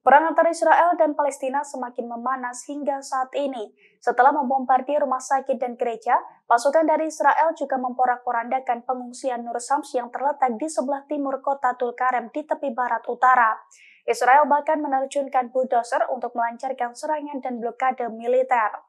Perang antara Israel dan Palestina semakin memanas hingga saat ini. Setelah membombardir rumah sakit dan gereja, pasukan dari Israel juga memporak-porandakan pengungsian Nur Shams yang terletak di sebelah timur kota Tulkarem di tepi barat utara. Israel bahkan menerjunkan bulldozer untuk melancarkan serangan dan blokade militer.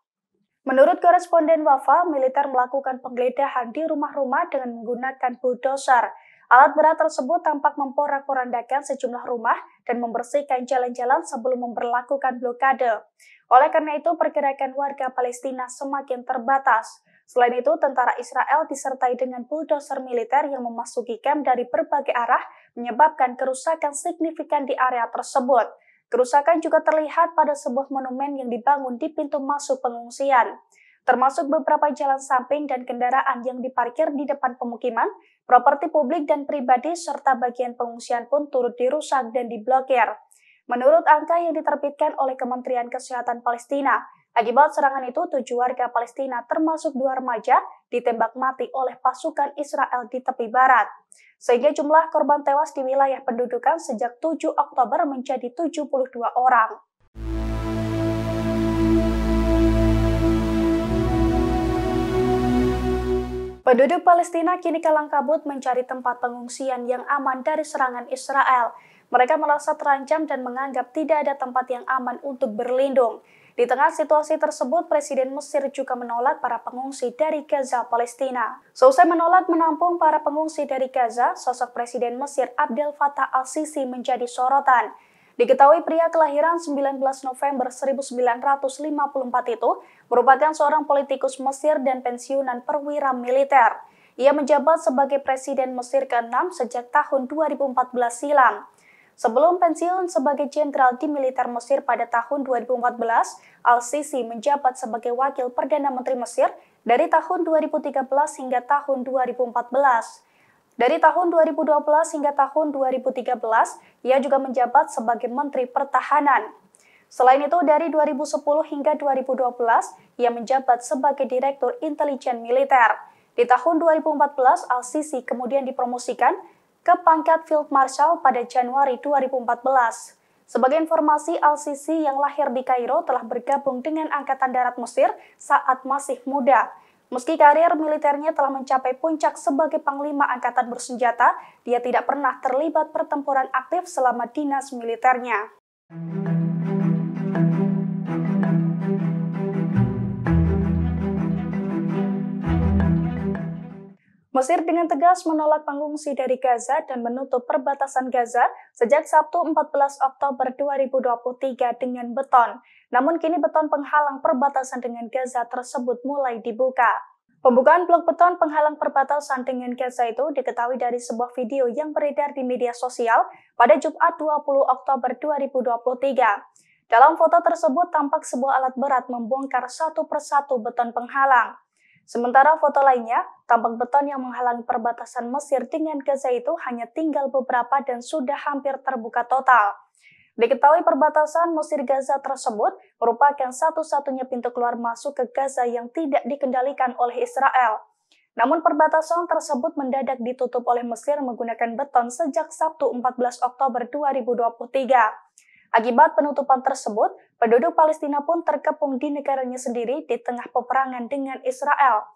Menurut koresponden Wafa, militer melakukan penggeledahan di rumah-rumah dengan menggunakan bulldozer. Alat berat tersebut tampak memporak-porandakan sejumlah rumah dan membersihkan jalan-jalan sebelum memberlakukan blokade. Oleh karena itu, pergerakan warga Palestina semakin terbatas. Selain itu, tentara Israel disertai dengan bulldozer militer yang memasuki kamp dari berbagai arah, menyebabkan kerusakan signifikan di area tersebut. Kerusakan juga terlihat pada sebuah monumen yang dibangun di pintu masuk pengungsian, termasuk beberapa jalan samping dan kendaraan yang diparkir di depan pemukiman, properti publik dan pribadi, serta bagian pengungsian pun turut dirusak dan diblokir. Menurut angka yang diterbitkan oleh Kementerian Kesehatan Palestina, akibat serangan itu 7 warga Palestina termasuk 2 remaja ditembak mati oleh pasukan Israel di tepi barat. Sehingga jumlah korban tewas di wilayah pendudukan sejak 7 Oktober menjadi 72 orang. Penduduk Palestina kini kalang kabut mencari tempat pengungsian yang aman dari serangan Israel. Mereka merasa terancam dan menganggap tidak ada tempat yang aman untuk berlindung. Di tengah situasi tersebut, Presiden Mesir juga menolak para pengungsi dari Gaza, Palestina. Seusai menolak menampung para pengungsi dari Gaza, sosok Presiden Mesir Abdel Fattah al-Sisi menjadi sorotan. Diketahui pria kelahiran 19 November 1954 itu merupakan seorang politikus Mesir dan pensiunan perwira militer. Ia menjabat sebagai Presiden Mesir ke-6 sejak tahun 2014 silam. Sebelum pensiun sebagai jenderal di militer Mesir pada tahun 2014, al-Sisi menjabat sebagai Wakil Perdana Menteri Mesir dari tahun 2013 hingga tahun 2014. Dari tahun 2012 hingga tahun 2013, ia juga menjabat sebagai Menteri Pertahanan. Selain itu, dari 2010 hingga 2012, ia menjabat sebagai Direktur Intelijen Militer. Di tahun 2014, al-Sisi kemudian dipromosikan ke pangkat Field Marshal pada Januari 2014. Sebagai informasi, al-Sisi yang lahir di Kairo telah bergabung dengan Angkatan Darat Mesir saat masih muda. Meski karir militernya telah mencapai puncak sebagai Panglima Angkatan Bersenjata, dia tidak pernah terlibat pertempuran aktif selama dinas militernya. Mesir dengan tegas menolak pengungsi dari Gaza dan menutup perbatasan Gaza sejak Sabtu 14 Oktober 2023 dengan beton. Namun kini beton penghalang perbatasan dengan Gaza tersebut mulai dibuka. Pembukaan blok beton penghalang perbatasan dengan Gaza itu diketahui dari sebuah video yang beredar di media sosial pada Jumat 20 Oktober 2023. Dalam foto tersebut tampak sebuah alat berat membongkar satu persatu beton penghalang. Sementara foto lainnya, tampak beton yang menghalangi perbatasan Mesir dengan Gaza itu hanya tinggal beberapa dan sudah hampir terbuka total. Diketahui perbatasan Mesir-Gaza tersebut merupakan satu-satunya pintu keluar masuk ke Gaza yang tidak dikendalikan oleh Israel. Namun perbatasan tersebut mendadak ditutup oleh Mesir menggunakan beton sejak Sabtu 14 Oktober 2023. Akibat penutupan tersebut, penduduk Palestina pun terkepung di negaranya sendiri di tengah peperangan dengan Israel.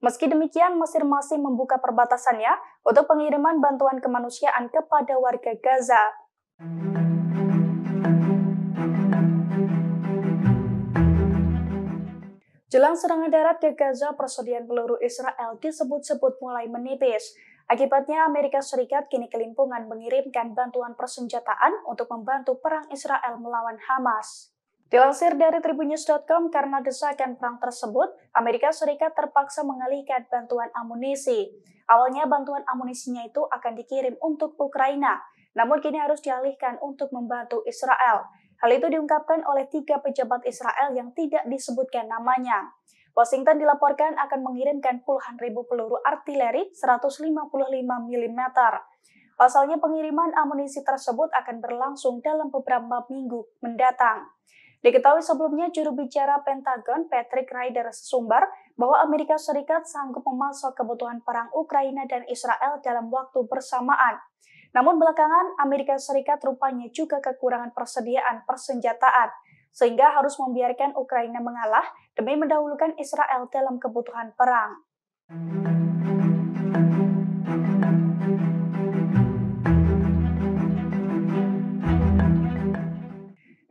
Meski demikian, Mesir masih membuka perbatasannya untuk pengiriman bantuan kemanusiaan kepada warga Gaza. Jelang serangan darat ke Gaza, persediaan peluru Israel disebut-sebut mulai menipis. Akibatnya, Amerika Serikat kini kelimpungan mengirimkan bantuan persenjataan untuk membantu perang Israel melawan Hamas. Dilansir dari Tribunnews.com, karena desakan perang tersebut, Amerika Serikat terpaksa mengalihkan bantuan amunisi. Awalnya bantuan amunisinya itu akan dikirim untuk Ukraina, namun kini harus dialihkan untuk membantu Israel. Hal itu diungkapkan oleh 3 pejabat Israel yang tidak disebutkan namanya. Washington dilaporkan akan mengirimkan puluhan ribu peluru artileri 155 mm. Pasalnya pengiriman amunisi tersebut akan berlangsung dalam beberapa minggu mendatang. Diketahui sebelumnya juru bicara Pentagon Patrick Ryder sesumbar bahwa Amerika Serikat sanggup memasok kebutuhan perang Ukraina dan Israel dalam waktu bersamaan. Namun belakangan Amerika Serikat rupanya juga kekurangan persediaan persenjataan, sehingga harus membiarkan Ukraina mengalah demi mendahulukan Israel dalam kebutuhan perang.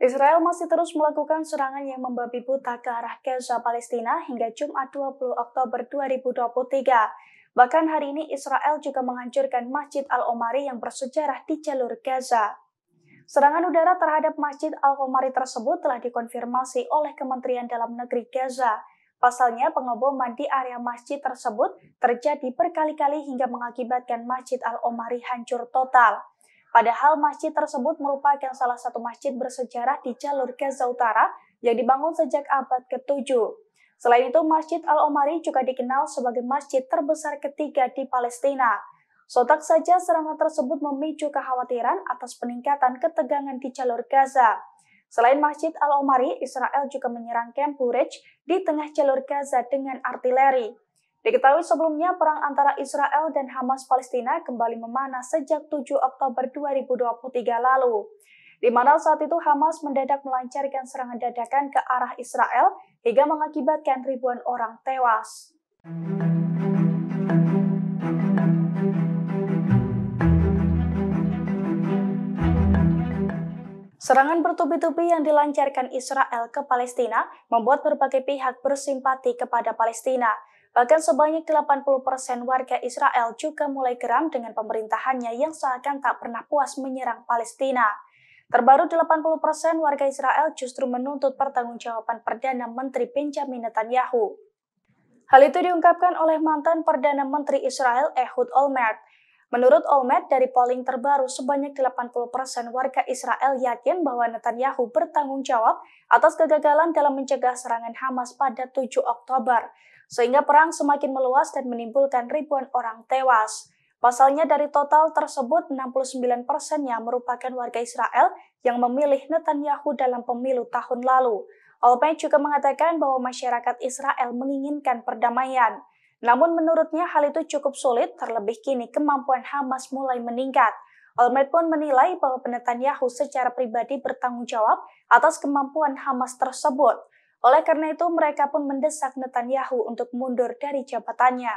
Israel masih terus melakukan serangan yang membabi buta ke arah Gaza, Palestina hingga Jumat 20 Oktober 2023. Bahkan hari ini Israel juga menghancurkan Masjid Al-Omari yang bersejarah di jalur Gaza. Serangan udara terhadap Masjid Al-Omari tersebut telah dikonfirmasi oleh Kementerian Dalam Negeri Gaza. Pasalnya, pengeboman di area masjid tersebut terjadi berkali-kali hingga mengakibatkan Masjid Al-Omari hancur total. Padahal masjid tersebut merupakan salah satu masjid bersejarah di jalur Gaza Utara yang dibangun sejak abad ke-7. Selain itu, Masjid Al-Omari juga dikenal sebagai masjid terbesar ketiga di Palestina. Sontak saja serangan tersebut memicu kekhawatiran atas peningkatan ketegangan di jalur Gaza. Selain Masjid Al-Omari, Israel juga menyerang Camp Bureij di tengah jalur Gaza dengan artileri. Diketahui sebelumnya perang antara Israel dan Hamas Palestina kembali memanas sejak 7 Oktober 2023 lalu, di mana saat itu Hamas mendadak melancarkan serangan dadakan ke arah Israel hingga mengakibatkan ribuan orang tewas. Serangan bertubi-tubi yang dilancarkan Israel ke Palestina membuat berbagai pihak bersimpati kepada Palestina. Bahkan sebanyak 80% warga Israel juga mulai geram dengan pemerintahannya yang seakan tak pernah puas menyerang Palestina. Terbaru 80% warga Israel justru menuntut pertanggungjawaban Perdana Menteri Benjamin Netanyahu. Hal itu diungkapkan oleh mantan Perdana Menteri Israel Ehud Olmert. Menurut Olmert, dari polling terbaru sebanyak 80% warga Israel yakin bahwa Netanyahu bertanggung jawab atas kegagalan dalam mencegah serangan Hamas pada 7 Oktober. Sehingga perang semakin meluas dan menimbulkan ribuan orang tewas. Pasalnya dari total tersebut 69%-nya merupakan warga Israel yang memilih Netanyahu dalam pemilu tahun lalu. Olmert juga mengatakan bahwa masyarakat Israel menginginkan perdamaian. Namun menurutnya hal itu cukup sulit, terlebih kini kemampuan Hamas mulai meningkat. Olmert pun menilai bahwa Netanyahu secara pribadi bertanggung jawab atas kemampuan Hamas tersebut. Oleh karena itu, mereka pun mendesak Netanyahu untuk mundur dari jabatannya.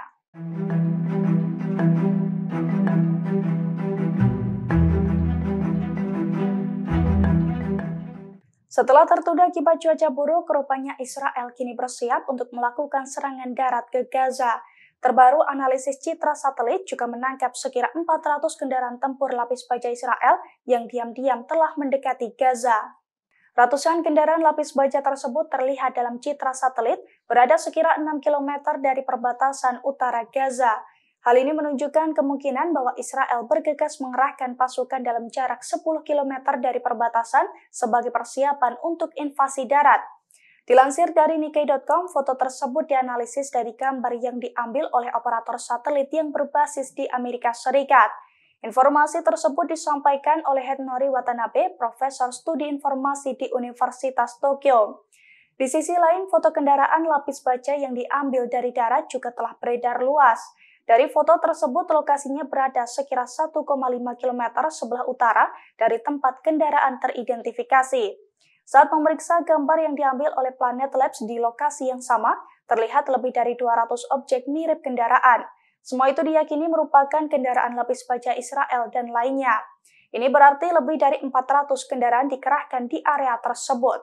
Setelah tertunda akibat cuaca buruk, rupanya Israel kini bersiap untuk melakukan serangan darat ke Gaza. Terbaru, analisis citra satelit juga menangkap sekira 400 kendaraan tempur lapis baja Israel yang diam-diam telah mendekati Gaza. Ratusan kendaraan lapis baja tersebut terlihat dalam citra satelit berada sekira 6 km dari perbatasan utara Gaza. Hal ini menunjukkan kemungkinan bahwa Israel bergegas mengerahkan pasukan dalam jarak 10 km dari perbatasan sebagai persiapan untuk invasi darat. Dilansir dari Nikkei.com, foto tersebut dianalisis dari gambar yang diambil oleh operator satelit yang berbasis di Amerika Serikat. Informasi tersebut disampaikan oleh Hatnori Watanabe, Profesor Studi Informasi di Universitas Tokyo. Di sisi lain, foto kendaraan lapis baja yang diambil dari darat juga telah beredar luas. Dari foto tersebut, lokasinya berada sekira 1,5 km sebelah utara dari tempat kendaraan teridentifikasi. Saat memeriksa gambar yang diambil oleh Planet Labs di lokasi yang sama, terlihat lebih dari 200 objek mirip kendaraan. Semua itu diyakini merupakan kendaraan lapis baja Israel dan lainnya. Ini berarti lebih dari 400 kendaraan dikerahkan di area tersebut.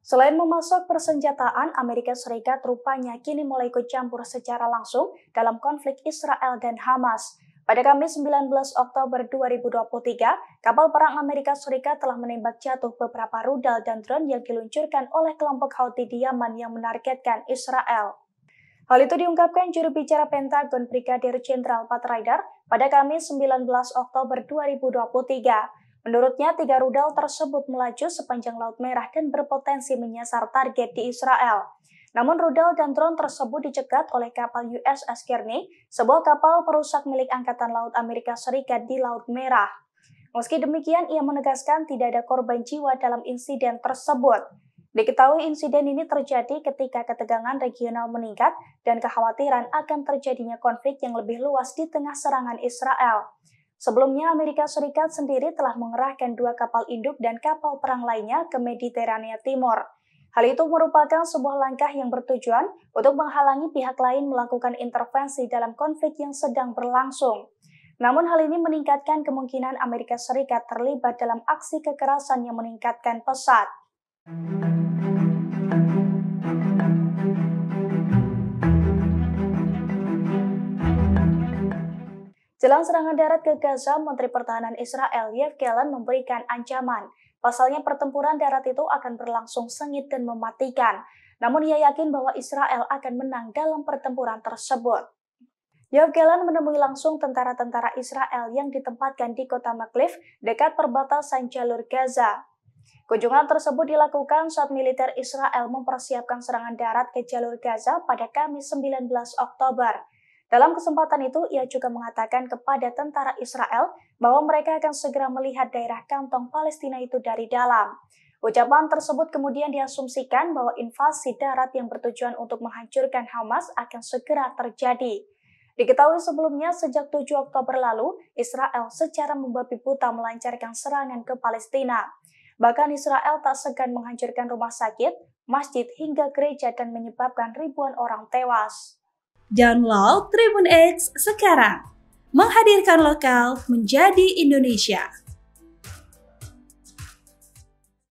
Selain memasok persenjataan, Amerika Serikat rupanya kini mulai ikut campur secara langsung dalam konflik Israel dan Hamas. Pada Kamis 19 Oktober 2023, kapal perang Amerika Serikat telah menembak jatuh beberapa rudal dan drone yang diluncurkan oleh kelompok Houthi di Yaman yang menargetkan Israel. Hal itu diungkapkan juru bicara Pentagon Brigadir Jenderal Pat Ryder pada Kamis 19 Oktober 2023. Menurutnya, 3 rudal tersebut melaju sepanjang Laut Merah dan berpotensi menyasar target di Israel. Namun rudal dan drone tersebut dicegat oleh kapal USS Kearney, sebuah kapal perusak milik Angkatan Laut Amerika Serikat di Laut Merah. Meski demikian, ia menegaskan tidak ada korban jiwa dalam insiden tersebut. Diketahui insiden ini terjadi ketika ketegangan regional meningkat dan kekhawatiran akan terjadinya konflik yang lebih luas di tengah serangan Israel. Sebelumnya, Amerika Serikat sendiri telah mengerahkan 2 kapal induk dan kapal perang lainnya ke Mediterania Timur. Hal itu merupakan sebuah langkah yang bertujuan untuk menghalangi pihak lain melakukan intervensi dalam konflik yang sedang berlangsung. Namun hal ini meningkatkan kemungkinan Amerika Serikat terlibat dalam aksi kekerasan yang meningkatkan pesat. Jelang serangan darat ke Gaza, Menteri Pertahanan Israel Yoav Gallant memberikan ancaman. Pasalnya pertempuran darat itu akan berlangsung sengit dan mematikan. Namun ia yakin bahwa Israel akan menang dalam pertempuran tersebut. Yoav Gallant menemui langsung tentara-tentara Israel yang ditempatkan di kota Maklif dekat perbatasan jalur Gaza. Kunjungan tersebut dilakukan saat militer Israel mempersiapkan serangan darat ke jalur Gaza pada Kamis 19 Oktober. Dalam kesempatan itu, ia juga mengatakan kepada tentara Israel bahwa mereka akan segera melihat daerah kantong Palestina itu dari dalam. Ucapan tersebut kemudian diasumsikan bahwa invasi darat yang bertujuan untuk menghancurkan Hamas akan segera terjadi. Diketahui sebelumnya, sejak 7 Oktober lalu, Israel secara membabi buta melancarkan serangan ke Palestina. Bahkan Israel tak segan menghancurkan rumah sakit, masjid hingga gereja dan menyebabkan ribuan orang tewas. Download Tribun X sekarang, menghadirkan lokal menjadi Indonesia.